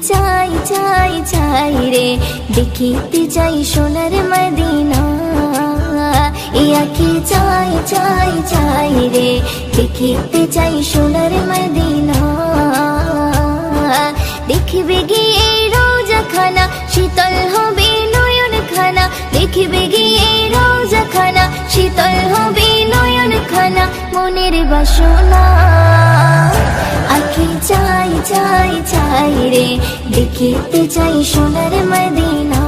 চাই চাই চাই রে দেখিতে চাই সোনার মদিনা। এই আঁখি চাই চাই চাই রে দেখিতে চাই সোনার মদিনা। দেখবে গিয়ে রোজা খানা শীতল হবে নয়ন খানা। দেখবে গিয়ে রোজা খানা শীতল হবে নয়ন খানা। মনের বাসনা আঁখি চাই চাই চাই রে দেখিতে চাই সোনার মদিনা।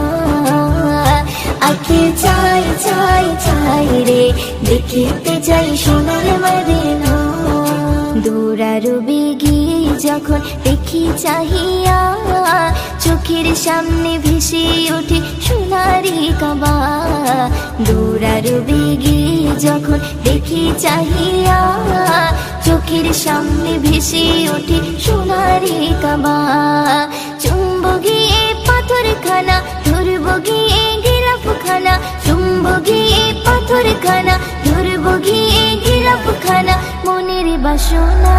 আঁখি চাই চাই চাই রে দেখিতে চাই সোনার মদিনা। দৌড়ারবে গিয়ে যখন দেখি চাহিয়া চোখের সামনে ভেসে ওঠে সোনারি কাবা। দৌড়ারবে গিয়ে যখন দেখি চাহিয়া চোখের সামনে ভেসে ওঠে সোনারি কাবা। চুম্ব গিয়ে পাথর খানা ধরব গিয়ে গিলাফ খানা। চুম্ব গিয়ে পাথর খানা ধরব গিয়ে গিলাফ খানা। মনের বাসনা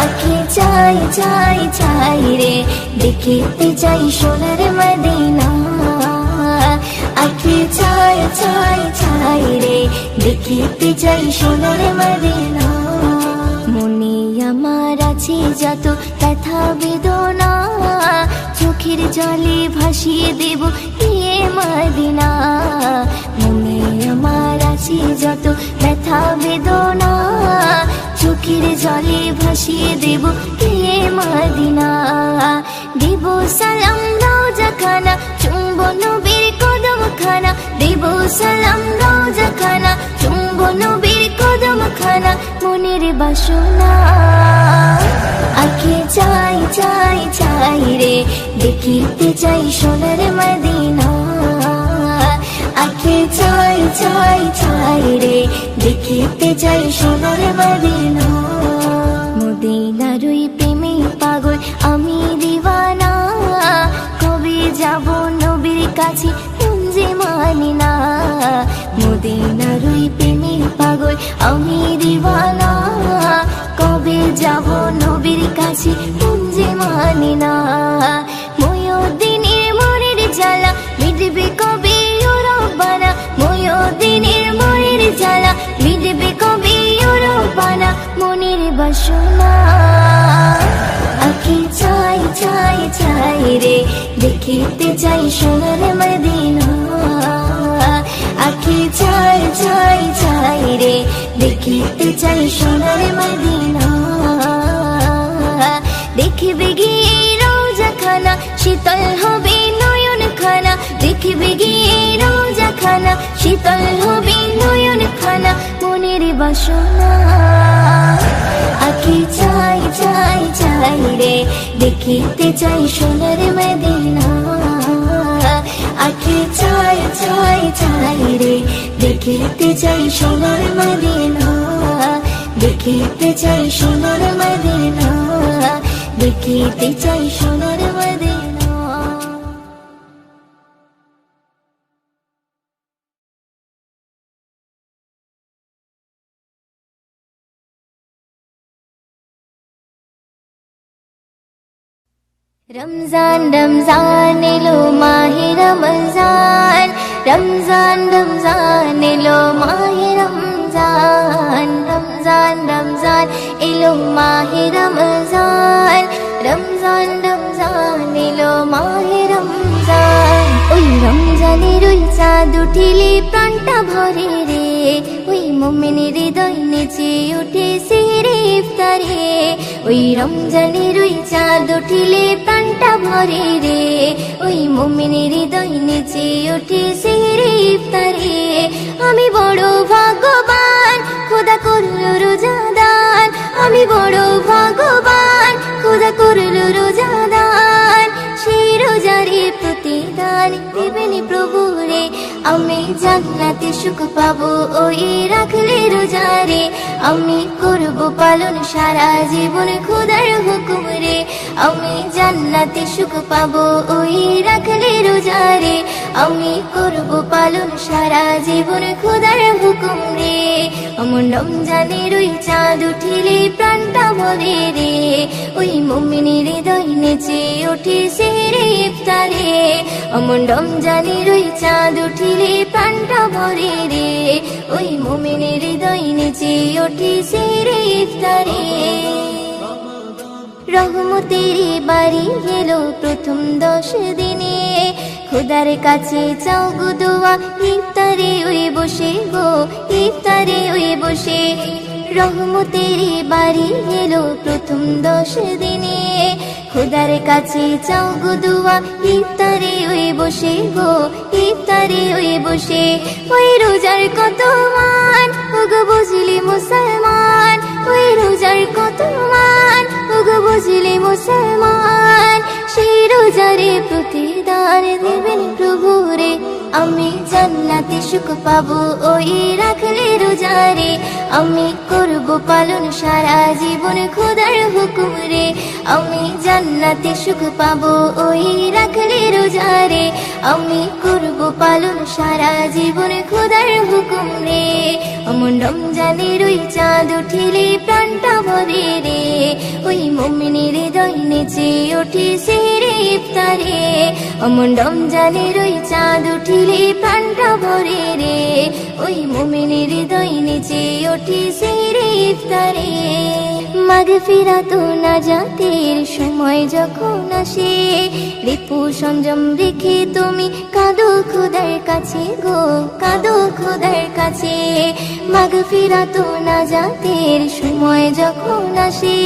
আঁখি চাই চাই চাই রে দেখিতে চাই সোনার মদিনা। আঁখি চাই চাই চাই রে দেখিতে চাই সোনার মদিনা। মনে আমার আছে যত ব্যথা বেদনা চোখের জলে ভাসিয়ে দেব গিয়ে মদিনা। মনে আমার আছে যত ব্যথা বেদনা চোখের জলে ভাসিয়ে দেব গিয়ে মদিনা। দেব সালাম রোজা খানা চুম্ব নবীর কদম খানা। দেব সালাম রোজা খানা চুম্ব নবীর কদম খানা। মনের বাসনা আঁখি চাই চাই চাই রে দেখিতে চাই সোনার মদিনা। আঁখি চাই চাই চাই রে দেখিতে চাই সোনার মদিনা। মদিনার ওই প্রেমে পাগল আমি দিওয়ানা। কবে যাব নবীর কাছে যে মানি না। মদিনার ওই প্রেমে পাগল আমি দিওয়ানা। কবে যাব নবীর কাছে যে মানি না। ময়ূরদিনের মনের জ্বালা মিটবে কবে ও রব্বানা। ময়ূরদিনের মনের জ্বালা মিটবে কবে ও রব্বানা। মনের বাসনা আঁখি চাই চাই চাই রে দেখিতে চাই সোনার মদিনা। আঁখি চাই চাই চাই রে দেখিতে চাই সোনার মদিনা। দেখবে গিয়ে রোজা খানা শীতল হবে নয়ন খানা। দেখবে গিয়ে রোজা খানা শীতল হবে নয়ন খানা। মনের বাসনা আঁখি চাই চাই চাই রে দেখিতে চাই সোনার মদিনা। আঁখি চাই চাই চাই রে দেখিতে চাই সোনার মদিনা। দেখিতে চাই সোনার মদিনা। দেখিতে চাই সোনার মদিনা। রমজান রমজান এলো মাহে রমজান। রমজান রমজান এলো মাহে রমজান। রমজান রমজান এলো মাহে রমজান। রমজান রমজান এলো মাহে রমজান। ওই রমজানের ওই চাঁদ উঠিলে প্রাণটা ভরে রে। ওই মুমিনের হৃদয় নেচে উঠে সেহরে ইফতারে। ওই রমজানের ওই চাঁদ উঠিলে প্রাণটা ভরে রে। ওই মুমিনের হৃদয় নেচে উঠে সেহরে ইফতারে। আমি বড় ভাগ্যবান খোদা করলো রোজাদান। আমি বড় ভাগ্যবান খোদা করলো রোজাদান। সেই রোজারে প্রতিদান দেবেন প্রভু রে। আমি জান্নাতে সুখ পাবো ওই রাখলে রোজারে আমি করব পালন সারা জীবন খোদার হুকুম রে আমি জান্নাতে সুখ পাবো ওই রাখলে রোজারে আমি করব পালন সারা জীবন খোদার হুকুম রে অমন রমজানের ওই চাঁদ উঠিলে প্রাণটা ভরে রে ওই মুমিনের হৃদয় নেচে ওঠে সেহরে ইফতারে অমন রমজানের ওই চাঁদ উঠিলে প্রাণটা ভরে রে ওই মুমিনের হৃদয় নেচে ওঠে সেহরে ইফতারে রহমতের বাড়ি এলো প্রথম 10 দিনে খোদার কাছে চাও গো দোয়া ইফতারে ওই বসে গো ইফতারে ওই বসে রহমতের বাড়ি এলো প্রথম 10 দিনে খোদার কাছে চাও গো দোয়া ইফতারে ওই বসে গো ইফতারে ওই বসে ওই রোজার কত মান ওগো বুঝলি মুসলমান ওই রোজার কত মান ওগো বুঝলি মুসলমান সেই রোজারে প্রতিদান দেবেন প্রভু রে আমি জান্নাতে সুখ পাবো ওই রাখলে রোজারে আমি করব পালন সারা জীবন খোদার হুকুম রে আমি জান্নাতে সুখ পাবো ওই রাখলে রোজারে আমি করব পালন সারা জীবন খোদার হুকুম রে অমন রমজানের ওই চাঁদ উঠিলে প্রাণটা ভরে রে ওই মুমিনের হৃদয় নেচে ওঠে সেহরে ইফতারে অমন রমজানের ওই চাঁদ উঠিলে প্রাণটা ভরে রে ওই মুমিনের হৃদয় নেচে ওঠে সেহরে ইফতারে মাগফিরাত ও নাজাতের সময় যখন আসে রিপু সংযম রেখে তুমি কাঁদো খোদার কাছে গো কাঁদো খোদার কাছে মাগফিরাত ও নাজাতের সময় যখন আসে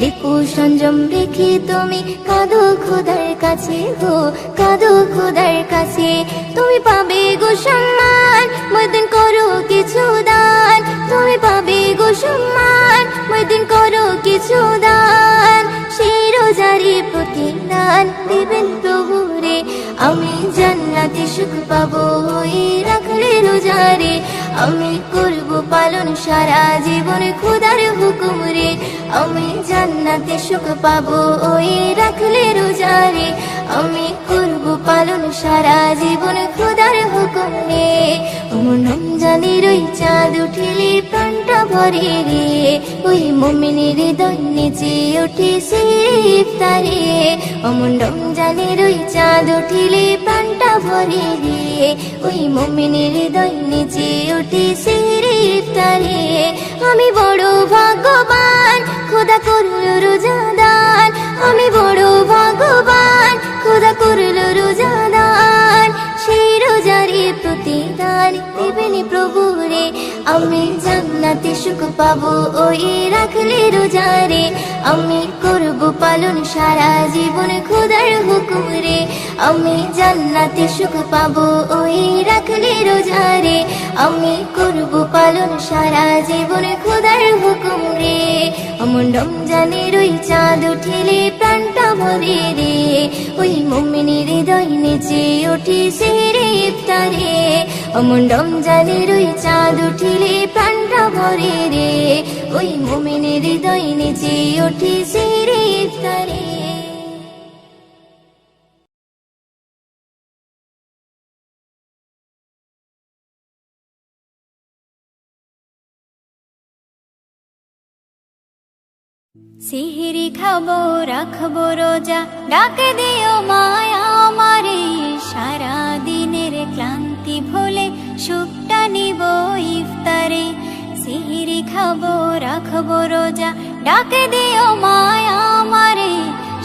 রিপু সংযম রেখে তুমি কাঁদো খোদার কাছে গো কাঁদো খোদার কাছে তুমি পাবে গো সম্মান ময়দিন করো কিছু দান তুমি পাবে গো সম্মান ময়দিন করো কিছু দান সেই রোজারি প্রতিদান দেবেন প্রভু রে আমি জান্নাতে সুখ পাবো ওই রাখলে রোজারে আমি করব পালন সারা জীবন খোদার হুকুম রে আমি জান্নাতে সুখ পাবো ওই রাখলে রোজারে আমি করব পালন সারা জীবন খোদার হুকুম রে অমন রমজানের ওই চাঁদ উঠিলে প্রাণটা ভরে রে ওই মুমিনের হৃদয় নেচে ওঠে সেহরে ইফতারে অমন রমজানের ওই চাঁদ উঠিলে প্রাণটা ভরে রে ওই মুমিনের হৃদয় নেচে ওঠে সেহরে ইফতারে আমি বড় ভাগ্যবান খোদা করল রোজাদান আমি বড় ভাগ্যবান খোদা করল রোজাদান সেই রোজারে প্রতিদান দেবেন প্রভু রে আমি জান্নাতে সুখ পাবো ওই রাখলে রোজারে আমি করব পালন সারা জীবন খোদার হুকুম রে আমি জান্নাতে সুখ পাবো ওই রাখলে রোজারে আমি করব পালন সারা জীবন খোদার হুকুম রে অমন রমজানের ওই চাঁদ উঠিলে প্রাণটা ভরে রে ওই মুমিনের হৃদয় নেচে ওঠে সেহরে ইফতারে অমন রমজানের ওই চাঁদ উঠিলে প্রাণটা ভরে রে ওই মুমিনের হৃদয় নেচে ওঠে সেহরে ইফতারে সিহরি খাবো রাখবো রোজা ডাক দিও মায়া আমারে সারা দিনের ক্লান্তি ভুলে সুখটা নিব ইফতারে সিহরি খাবো রাখবো রোজা ডাক দিও মায়া আমারে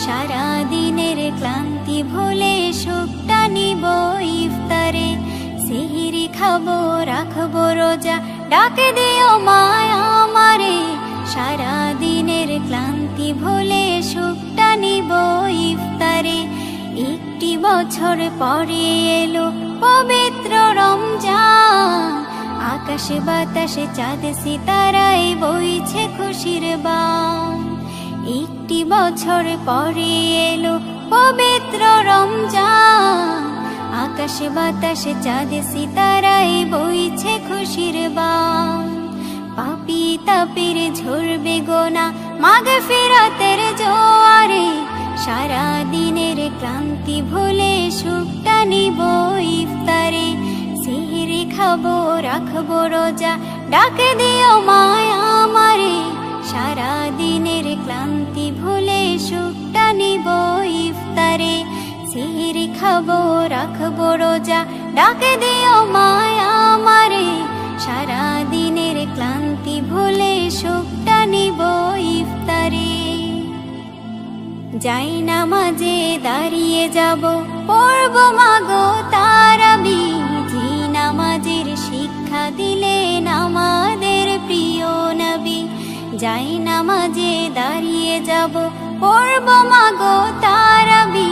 সারা দিনের ক্লান্তি ভুলে সুখটা নিব ইফতারে সিহরি খাবো রাখবো রোজা ডাক দিও মায়া আমারে সারা দিনের ক্লান্তি ভুলে সুখটা নিব ইফতারে একটি বছর পরে এলো পবিত্র রমজান আকাশে বাতাসে চাঁদ সিতারায় বইছে খুশির বান একটি বছর পরে এলো পবিত্র রমজান আকাশ বাতাস চাঁদ সিতারায় বইছে খুশির বান পাপী তাপের ঝরবে গোনা মাগফিরাতের জোয়ারে সারা দিনের ক্লান্তি ভুলে সুখটা নিব ইফতারে সিহরি খাবো রাখবো রোজা ডাকে দিও মায়া আমারে সারা দিনের ক্লান্তি ভুলে সুখটা নিব ইফতারে সিহরি খাবো রাখবো রোজা ডাকে দিও মায়া আমারে সারা দিনের ক্লান্তি ভুলে সুখটা নিব ইফতারে যাই নামাজে দাঁড়িয়ে যাব পড়ব মাগো তারাবি জি নামাজের শিক্ষা দিলেন আমাদের প্রিয় নবী যাই নামাজে দাঁড়িয়ে যাব পড়ব মাগো তারাবি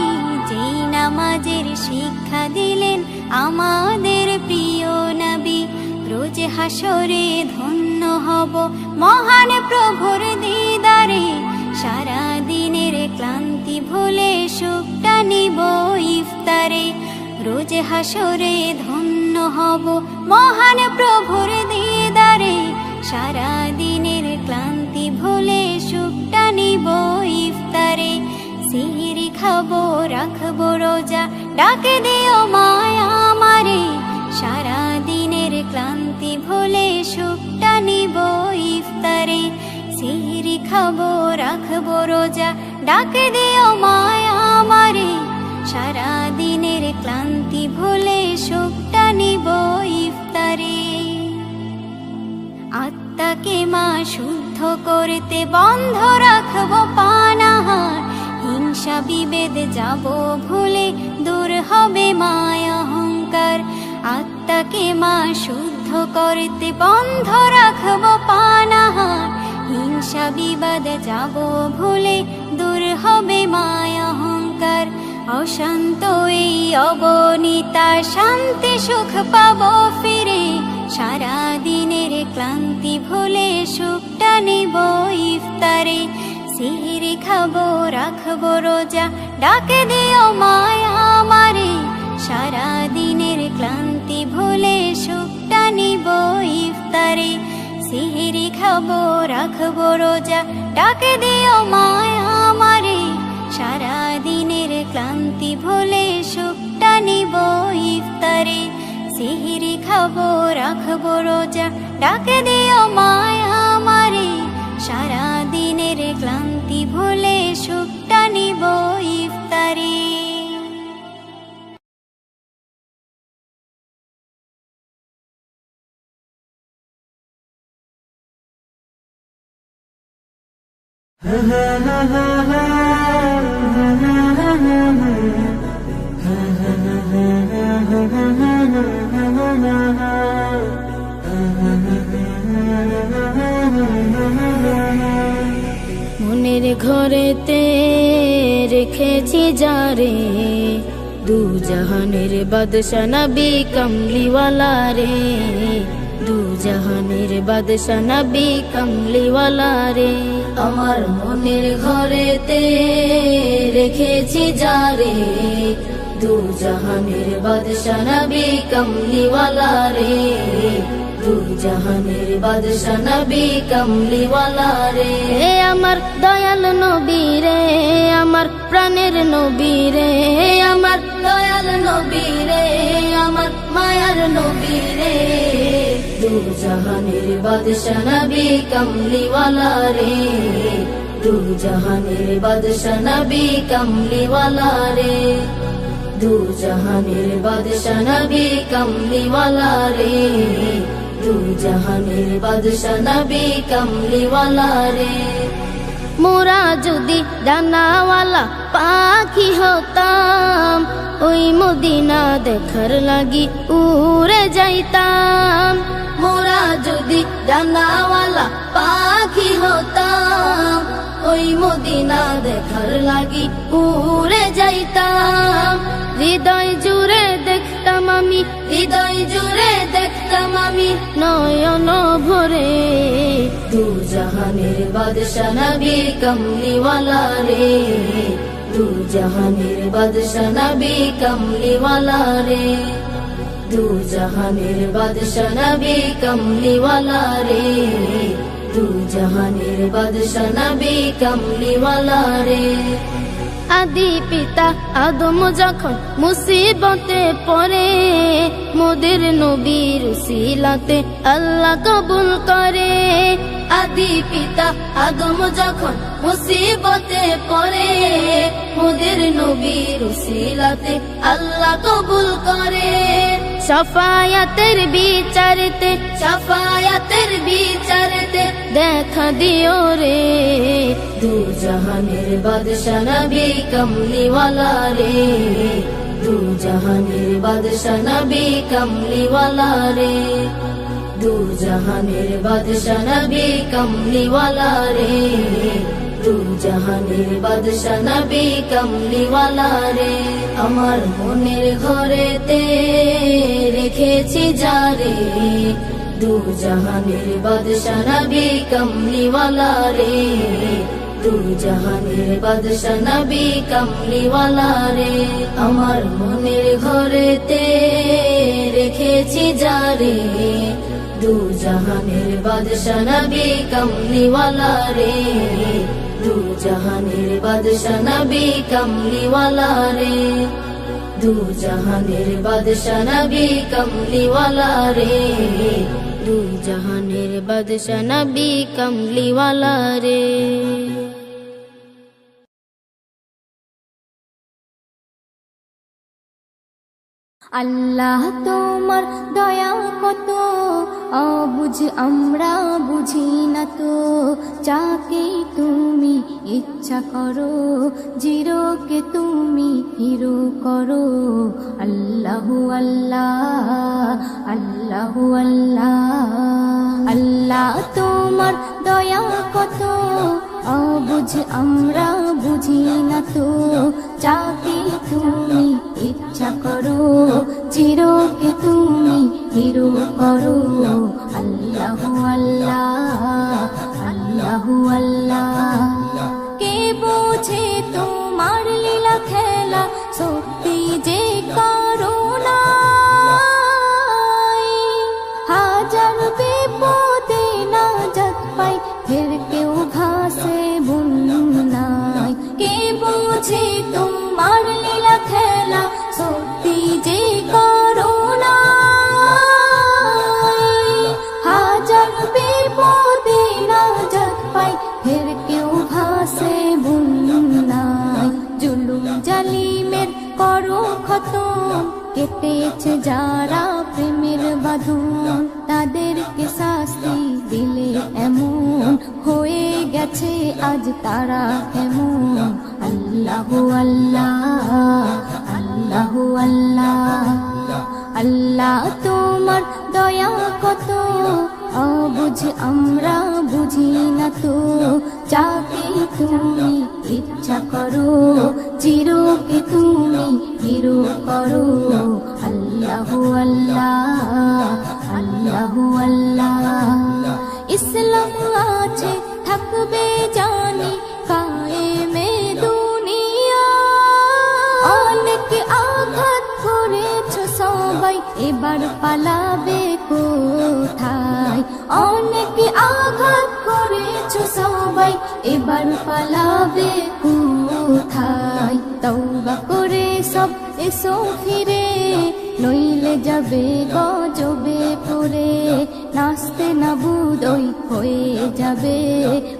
জি নামাজের শিক্ষা দিলেন আমাদের প্রিয় নবী রোজ হাসরে ধন্য হব মহান প্রভুর দিদারে সারা দিনের ক্লান্তি ভুলে সুখটা নিব ইফতারে রোজ হাসরে ধন্য হব মহান প্রভুর দিদারে সারা দিনের ক্লান্তি ভুলে সুখটা নিব ইফতারে সিহরি খাবো রাখবো রোজা ডাকে দিও মায়া আমারে সারা দিনের ক্লান্তি ভুলে সুখটা নিব ইফতারে সিহরি খাবো রাখবো রোজা ডাকে দিও মায়া আমারে সারা দিনের ক্লান্তি ভুলে সুখটা নিব ইফতারে আত্মাকে মা শুদ্ধ করতে বন্ধ রাখবো পানাহার হিংসা বিভেদ যাব ভুলে দূর হবে মায়া অহংকার আত্মাকে মা শুদ্ধ করতে বন্ধ রাখবো পানাহার হিংসা বিবাদ যাব ভুলে দূর হবে মায়া অহংকার অশান্ত এই অবনীতা শান্তি সুখ পাবো ফিরে সারা দিনের ক্লান্তি ভুলে সুখটা নিব ইফতারে সিহরি খাবো রাখবো রোজা ডাকে দিও মায়া আমারে সারা দিনের ক্লান্তি ভুলে সুখটা নিব ইফতারে সিহরি খাবো রাখবো রোজা ডাকে দিও মায়া আমারে সারা দিনের ক্লান্তি ভুলে সুখটা নিব ইফতারে সিহরি খাবো রাখবো রোজা ডাকে দিও মায়া আমারে সারা দিনের ক্লান্তি ভুলে সুখটা নিব ইফতারে মনের ঘরেতে রেখেছি যারে দু জাহানের বাদশা নবী কমলিওয়ালা রে দু জাহানের বাদশা নবী কমলিওয়ালা রে আমার মনের ঘরেতে রেখেছি যারে দু জাহানের বাদশা নবী কমলিওয়ালা রে দু জাহানের বাদশা নবী কমলিওয়ালা রে আমার দয়াল নবী রে আমার প্রাণের নবী রে আমার দয়াল নবী রে আমার মায়ার নবী রে দু জাহানের বাদশা নবী কমলিওয়ালা রে দু জাহানের বাদশা নবী কমলিওয়ালা রে দু জাহানের বাদশা নবী কমলিওয়ালা রে দু জাহানের বাদশা নবী কমলিওয়ালা রে মোরা যদি ডানাওয়ালা পাখি হতাম ওই মদিনা দেখার লাগি উড়ে যাইতাম মোরা যদি ডানাওয়ালা পাখি হতাম ওই মদিনা দেখার লাগি উড়ে যাইতাম হৃদয় জুড়ে দেখতাম আমি হৃদয় জুড়ে দেখতাম আমি নয়ন ভরে দু জাহানের বাদশা নবী কমলিওয়ালা রে দু জাহানের বাদশা নবী কমলিওয়ালা রে দু জাহানের বাদশা নবী কমলিওয়ালা রে দু জাহানের বাদশা নবী কমলিওয়ালা রে আদি পিতা আদম যখন মুসিবতে পড়ে মোদের নবীর উসিলাতে আল্লাহ কবুল করে আদি পিতা আদম যখন মুসিবতে পড়ে মোদের নবীর উসিলাতে আল্লাহ কবুল করে শাফায়াতের বিচারেতে দেখা দিও রে দু জাহানের বাদশা নবী কমলিওয়ালা রে দু জাহানের বাদশা নবী কমলিওয়ালা রে দু জাহানের বাদশা নবী কমলিওয়ালা রে দু জাহানের বাদশা নবী কমলিওয়ালা রে আমার মনের ঘরেতে রেখেছি যারে দু জাহানের বাদশা নবী কমলিওয়ালা রে দু জাহানের বাদশা নবী কমলিওয়ালা রে আমার মনের ঘরেতে রেখেছি যারে দু জাহানের বাদশা নবী কমলিওয়ালা রে দু জাহানের বাদশা নবী কমলিওয়ালা রে দু জাহানের বাদশা নবী কমলিওয়ালা রে দু জাহানের বাদশা নবী কমলিওয়ালা রে আল্লাহ তোমার দয়া কত অবুঝ আমরা বুঝি না তো যাকে তুমি ইচ্ছা করো জিরোকে তুমি হিরো করো আল্লাহু আল্লাহ আল্লাহু আল্লাহ আল্লাহ তোমার দয়া কত অবুঝ আমরা বুঝি না তো যাকে তুমি ইচ্ছা করো জিরোকে তুমি হিরো করো আল্লাহু আল্লাহ আল্লাহু আল্লাহ কে বোঝে তোমার লীলা খেলা সত্যি যে করুণা হাজার বিপদে নাজাত পাই ফের কেউ ঘাসে বুননাই কে বোঝে তোমার লীলা খেলা সত্যি যে করুণা হাজার বিপদে নাজাত পাই ফের কেউ ঘাসে বুননাই জুলুম জালিমের করো খতম কেটেছে যারা প্রেমের বাঁধন তাদেরকে শাস্তি দিলে এমন হয়ে গেছে আজ তারা কেমন আল্লাহু আল্লাহ আল্লাহু আল্লাহ আল্লাহ তোমার দয়া কত অবুঝ আমরা বুঝি না তো যাকে তুমি ইচ্ছা করো জিরোকে তুমি হিরো করো আল্লাহু আল্লাহ আল্লাহু আল্লাহ ইসলাম আছে থাকবে জানি কায়েমে দুনিয়া অনেক আঘাত করেছো সবাই এবার পালাবে কোথায় অনেক আঘাত করেছো সবাই এবার পালাবে কোথায় তওবা করে সব এসো ফিরে নইলে যাবে গজবে পড়ে নাচতে না বুদই হয়ে যাবে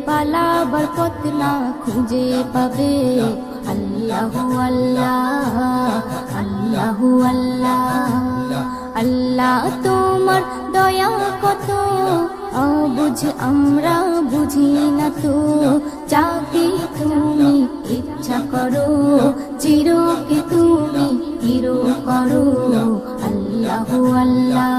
পালাবার পথ না খুঁজে পাবে আল্লাহু আল্লাহ আল্লাহু আল্লাহ আল্লাহ তোমার দয়া কত অবুঝ আমরা বুঝি না তো যাকে তুমি ইচ্ছা করো চিরকে তুমি হিরো করো আল্লাহু আল্লাহ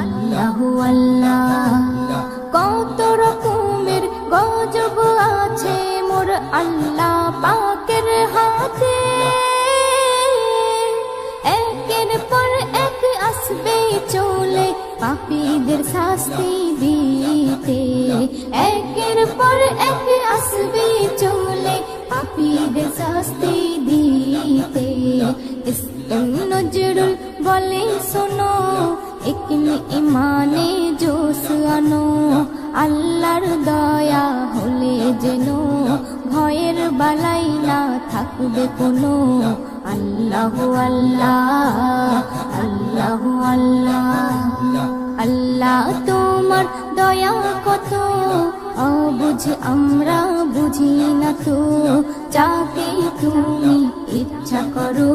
আল্লাহু আল্লাহ কত রকমের গজব আছে মোর আল্লাহ পাকের হাতে একের পর এক আসবে চলে পাপীদের শাস্তি দিতে। একের পর এক আসবে চলে পাপীদের শাস্তি দিতে। ইসলাম নজরুল বলে শোনো, একনি ইমানে জোশ আনো, আল্লাহর দয়া হলে যেন ভয়ের বালাই না থাকবে কোনো। আল্লাহু আল্লাহ, আল্লাহু আল্লাহ, আল্লাহ তোমার দয়া কত অবুঝ আমরা বুঝি না তো। যাকে তুমি ইচ্ছা করো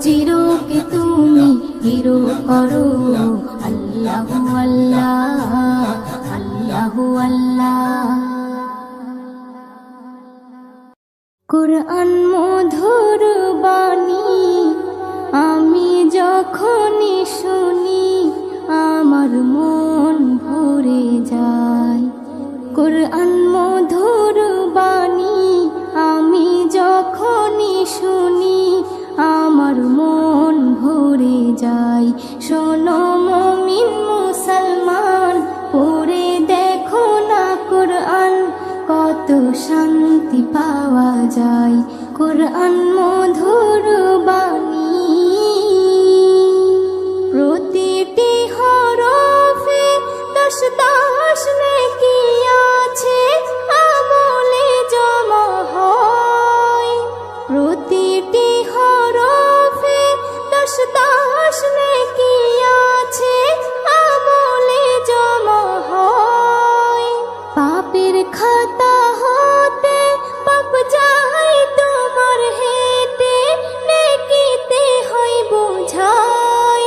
চিরকে তুমি হিরো করো। আল্লাহু আল্লাহ, আল্লাহু আল্লাহ। কুরআন মধুর বাণী আমি যখনই শুনি আমার মন ভরে যায়। কুরআন মধুর বাণী আমি যখনই শুনি আমার মন ভরে যায়। শোনো মুমিন মুসলমান, পড়ে দেখো না কুরআন, কত শান্তি পাওয়া যায়। কুরআন মধুর বাণী প্রতিটি হরফে 10 নেকি আছে, আমলে জমা হয়। প্রতিটি হরফে 10 নেকি আছে, আমলে জমা হয়। পাপের খাতা হতে পাপ যায় তোমার হেতে, নেকিতে হয় বোঝাই।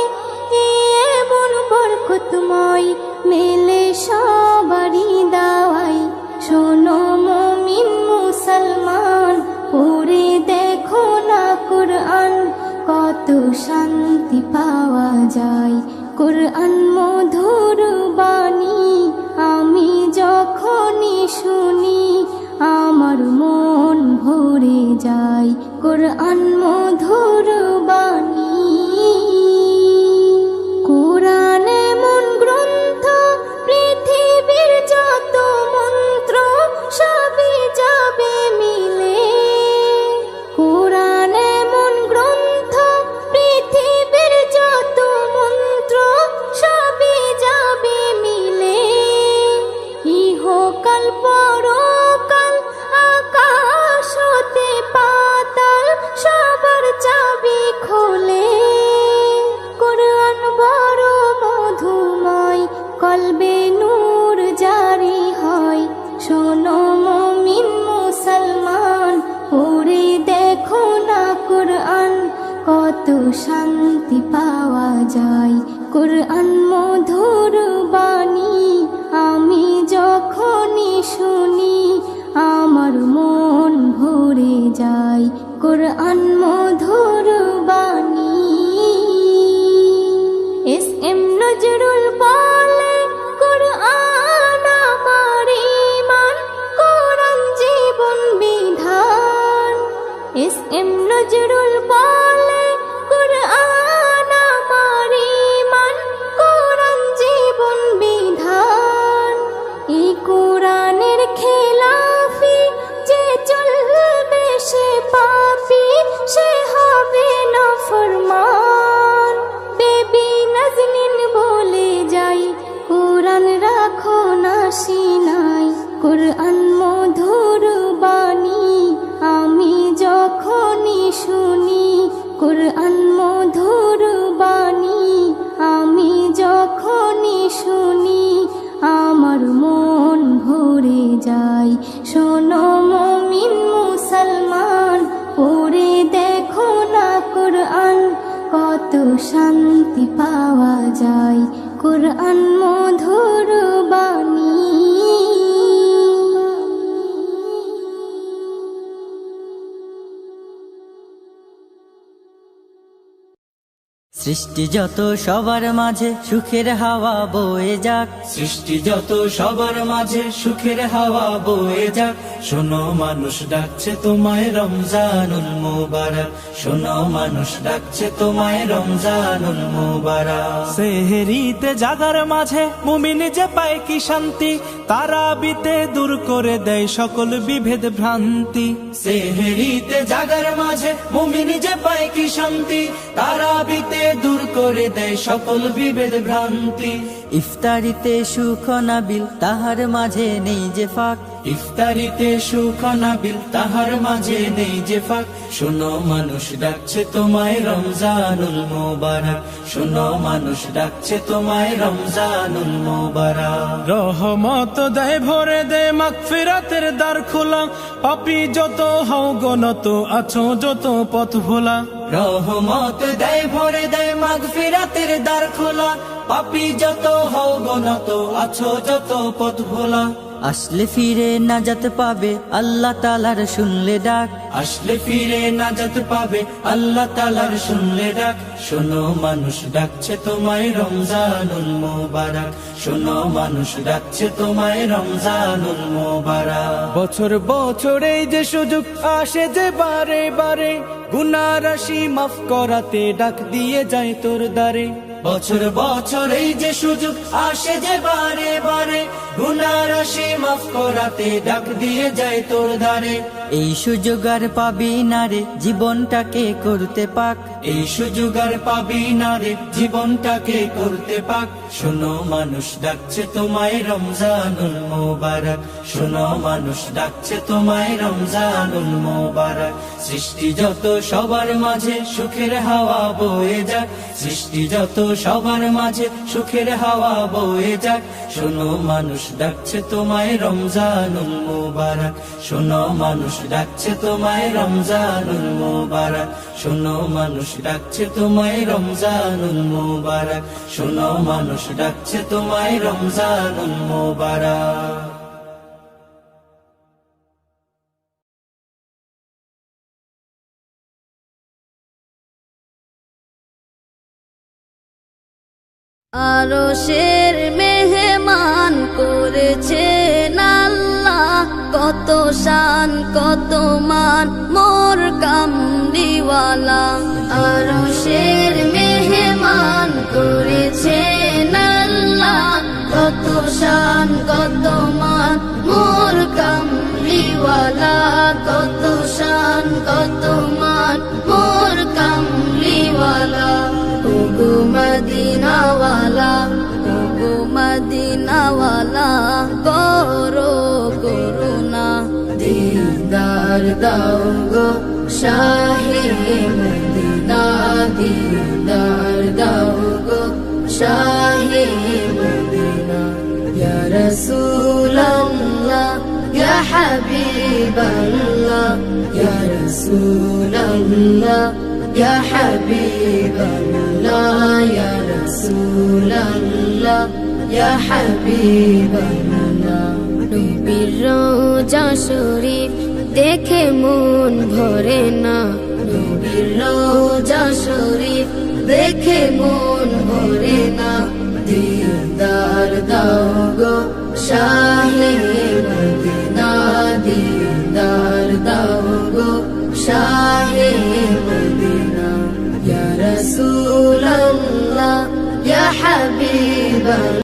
এমন বরকতময় মেলে সবারই দাওয়াই। শোনো মুমিন মুসলমান, পড়ে দেখো না কুরআন, কত শান্তি পাওয়া যায়। কুরআন মধুর বাণী আমি যখনই শুনি আমার মন ভরে যায়। কুরআন মধুর বাণী। কুরআন এমন গ্রন্থ, পৃথিবীর যত মন্ত্র সবই যাবে মিলে। কুরআন এমন গ্রন্থ, পৃথিবীর যত মন্ত্র সবই যাবে মিলে। ইহকাল পরকাল আকাশ হতে পাতাল সবার চাবি খোলে। কুরআন বড় মধুময়, কলবে নূর জারি হয়। শোনো মুমিন মুসলমান, পড়ে দেখো না কুরআন, কত শান্তি পাওয়া যায়। কুরআন মধুর বাণী আমি যখনই শুনি আমার মন ভরে যায়। কুরআন মধুর বাণী। এস.এম. নজরুল বলে কুরআন আমার ঈমান, কুরআন জীবন বিধান। এস.এম. নজরুল বলে কুরআন আমার ঈমান, কুরআন জীবন বিধান। এই কুরআনের খেলাফি যে চলবে সে পাপী, সে হবে নাফরমান। বেবি নাজনীন বলে যাই কুরআন রাখো না সিনাই। কুরআন মধুর বাণী আমি যখনই শুনি, কুরআন মধুর বাণী আমি যখনই শুনি আমার মন ভরে যায়। শোনো মুমিন মুসলমান, পড়ে দেখো না কুরআন, কত শান্তি পাওয়া যায়। কুরআন মধুর বাণী। সৃষ্টি যত সবার মাঝে সুখের হাওয়া বয়ে যাক, সৃষ্টি যত সবার মাঝে সুখের হাওয়া বয়ে যাক। শোনো মানুষ ডাকছে তোমায় রমজানুল মুবারক, শোনো মানুষ ডাকছে তোমায় রমজানুল মুবারক। সেহরিতে জাগার মাঝে মুমিন যে পায় কি শান্তি, তারাবিতে দূর করে দেয় সকল বিভেদ ভ্রান্তি। সেহরিতে জাগার মাঝে মুমিন যে পায় কি শান্তি, তারাবিতে দূর করে দেয় সকল বিভেদ ভ্রান্তি। ইফতারিতে সুখ নাবিল তাহার মাঝে নেই যে ফাঁক, ইফতারিতে সুখ নাবিল তাহার মাঝে নেই যে ফাঁক। শোনো মানুষ ডাকছে তোমায় রমজানুল মুবারক, শোনো মানুষ ডাকছে তোমায় রমজানুল মুবারক। রহমত দেয় ভরে দেয় মাগফিরাতের দ্বার খোলা, পাপী যত হও গনত আছো যত পথ ভোলা। রহমত দেয় ভরে দেয় মাগফিরাতের দ্বার খোলা, পাপী যত হও গনত আছো যত পথ ভোলা। আসলে ফিরে নাজাত পাবে আল্লাহ তাআলার শুনলে ডাক, আসলে ফিরে নাজাত পাবে আল্লাহ তাআলার শুনলে ডাক। শোনো মানুষ ডাকছে তোমায় রমজানুল মুবারক, শোনো মানুষ ডাকছে তোমায় রমজানুল মুবারক। বছর বছর এই যে সুযোগ আসে যে বারে বারে, গুনাহ রাশি মাফ করাতে ডাক দিয়ে যায় তোর দ্বারে। বছর বছর এই যে সুযোগ আসে যে বারে বারে, গুনাহ রাশি মাফ করাতে ডাক দিয়ে যায় তোর দ্বারে। এই সুযোগ আর পাবি না রে জীবনটাকে করতে পাক, এই সুযোগ আর পাবি না রে জীবনটাকে করতে পাক। শোনো মানুষ ডাকছে তোমায় রমজানুল মুবারক, শোনো মানুষ ডাকছে তোমায় রমজানুল মুবারক। সৃষ্টি যত সবার মাঝে সুখের হাওয়া বয়ে যাক, সৃষ্টি যত সবার মাঝে সুখের হাওয়া বয়ে যাক। শোনো মানুষ ডাকছে তোমায় রমজানুল মুবারক, শোনো মানুষ ডাকছে তোমায় রমজানুল মুবারক, শোনো মানুষ ডাকছে তোমায় রমজানুল মুবারক, শোনো মানুষ ডাকছে তোমায় রমজানুল মুবারক। আরশের মেহমান করেছেন আল্লাহ, কত শান কত মান মোর কামলিওয়ালা। আরশের মেহমান করেছেন আল্লাহ, কত শান কত মান মোর কামলিওয়ালা, কত শান কত মান মোর কামলিওয়ালা। ওগো মদিনাওয়ালা, ওগো মদিনাওয়ালা, করো করুণা দিদার দাও গো শাহে মদিনা, দিদার দাও গো শাহে মদিনা। ইয়া রাসূলাল্লাহ ইয়া হাবিবাল্লাহ, ইয়া রাসূলাল্লাহ ইয়া হাবিবাল্লাহ, ইয়া রাসূলাল্লাহ ইয়া হাবিবাল্লাহ। নবীর রওজা শরীফ দেখে মন ভরে না, নবীর রওজা শরীফ দেখে মন ভরে না। দিদার দাও গো শাহে মদিনা, দিদার দাও গো শাহে মদিনা। ইয়া রাসূলাল্লাহ ইয়া হাবিবাল্লাহ,